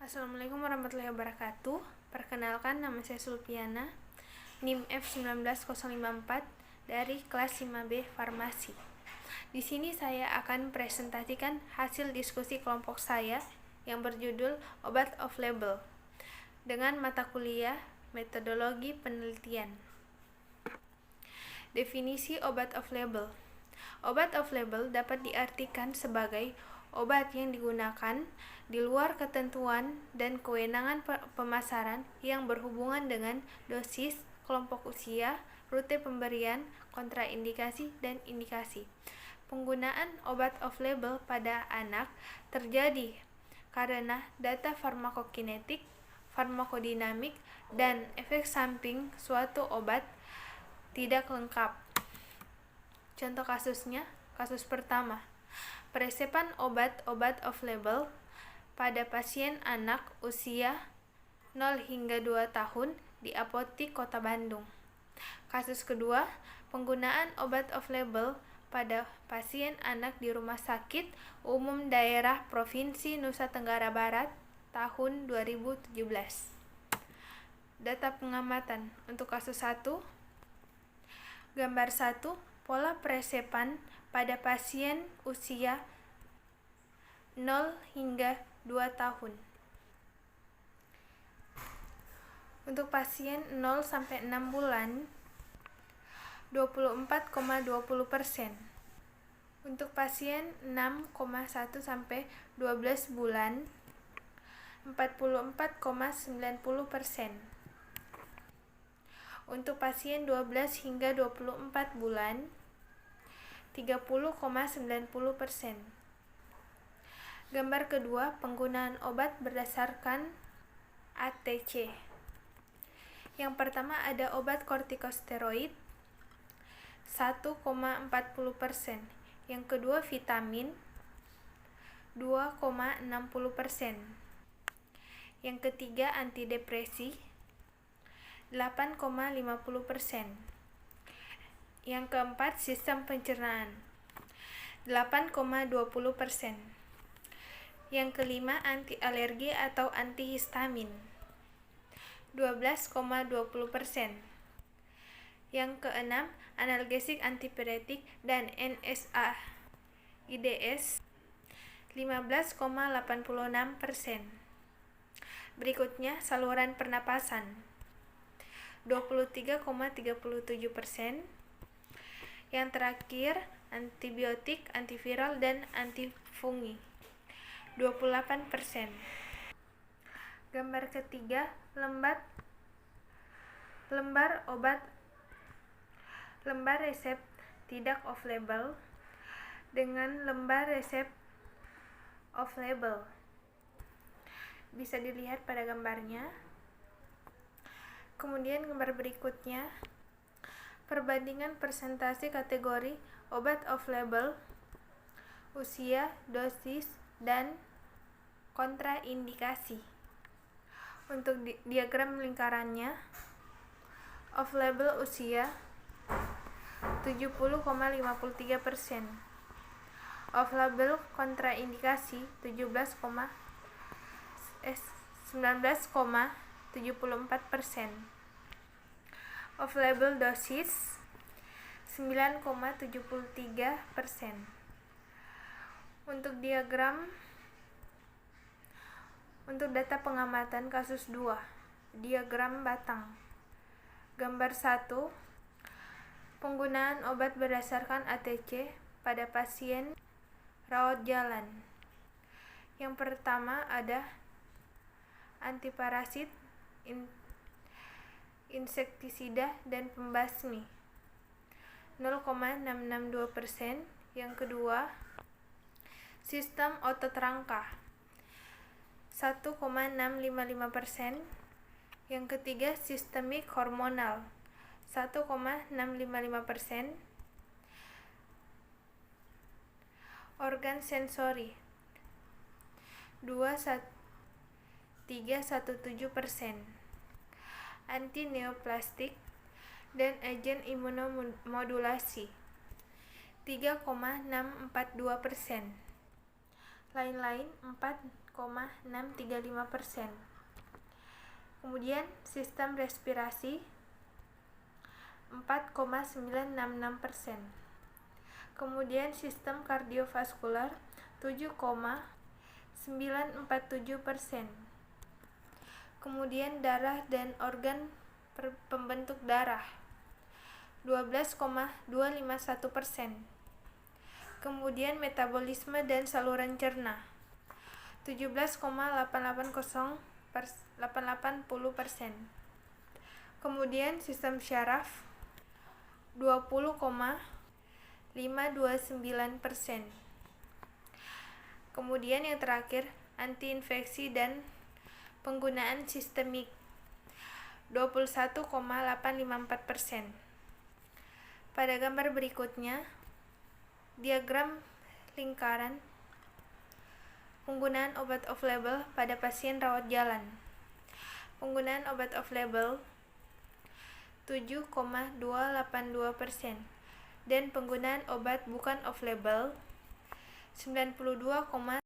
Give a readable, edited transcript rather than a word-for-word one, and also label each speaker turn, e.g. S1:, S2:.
S1: Assalamualaikum warahmatullahi wabarakatuh. Perkenalkan, nama saya Sulpiana, NIM F19054 dari kelas 5B Farmasi. Di sini saya akan presentasikan hasil diskusi kelompok saya yang berjudul Obat off-label dengan mata kuliah Metodologi Penelitian. Definisi obat off-label. Obat off-label dapat diartikan sebagai obat yang digunakan di luar ketentuan dan kewenangan pemasaran yang berhubungan dengan dosis, kelompok usia, rute pemberian, kontraindikasi, dan indikasi. Penggunaan obat off-label pada anak terjadi karena data farmakokinetik, farmakodinamik, dan efek samping suatu obat tidak lengkap. Contoh kasusnya, kasus pertama, peresepan obat-obat off-label pada pasien anak usia 0 hingga 2 tahun di apotik Kota Bandung. Kasus kedua, penggunaan obat off-label pada pasien anak di Rumah Sakit Umum Daerah Provinsi Nusa Tenggara Barat tahun 2017. Data pengamatan untuk kasus 1. Gambar 1, pola peresepan pada pasien usia 0 hingga 2 tahun. Untuk pasien 0 sampai 6 bulan 24,20%. Untuk pasien 6,1 sampai 12 bulan 44,90%. Untuk pasien 12 hingga 24 bulan 30,90%. Gambar kedua, penggunaan obat berdasarkan ATC. Yang pertama ada obat kortikosteroid 1,40%. Yang kedua vitamin 2,60%. Yang ketiga antidepresi 8,50%. Yang keempat sistem pencernaan 8,20%. Yang kelima anti alergi atau antihistamin 12,20%. Yang keenam analgesik antipiretik dan NSAIDs 15,86%. Berikutnya saluran pernapasan 23,37%. Yang terakhir antibiotik, antiviral, dan antifungi 28%. Gambar ketiga, lembar resep tidak off-label dengan lembar resep off-label. Bisa dilihat pada gambarnya. Kemudian gambar berikutnya, perbandingan presentasi kategori obat off-label, usia, dosis, dan kontraindikasi. Untuk diagram lingkarannya, off-label usia 70,53%, off-label kontraindikasi 19,74%, off-label dosis 9,73%. Untuk diagram untuk data pengamatan kasus 2, diagram batang. Gambar 1, penggunaan obat berdasarkan ATC pada pasien rawat jalan. Yang pertama ada antiparasit, insektisida, dan pembasmi 0,662%. Yang kedua, sistem otot rangka 1,655%. Yang ketiga, sistemik hormonal 1,655%. Organ sensori 3,17%. Antineoplastik dan agen imunomodulasi 3,642%. Lain-lain 4,635%. Kemudian sistem respirasi 4,966%. Kemudian sistem kardiovaskular 7,947%. Kemudian darah dan organ pembentuk darah 12,251%. Kemudian metabolisme dan saluran cerna 17,880%. Kemudian sistem syaraf 20,529%. Kemudian yang terakhir antiinfeksi dan penggunaan sistemik 21,854%. Pada gambar berikutnya, diagram lingkaran penggunaan obat off-label pada pasien rawat jalan. Penggunaan obat off-label 7,282% dan penggunaan obat bukan off-label 92,9%.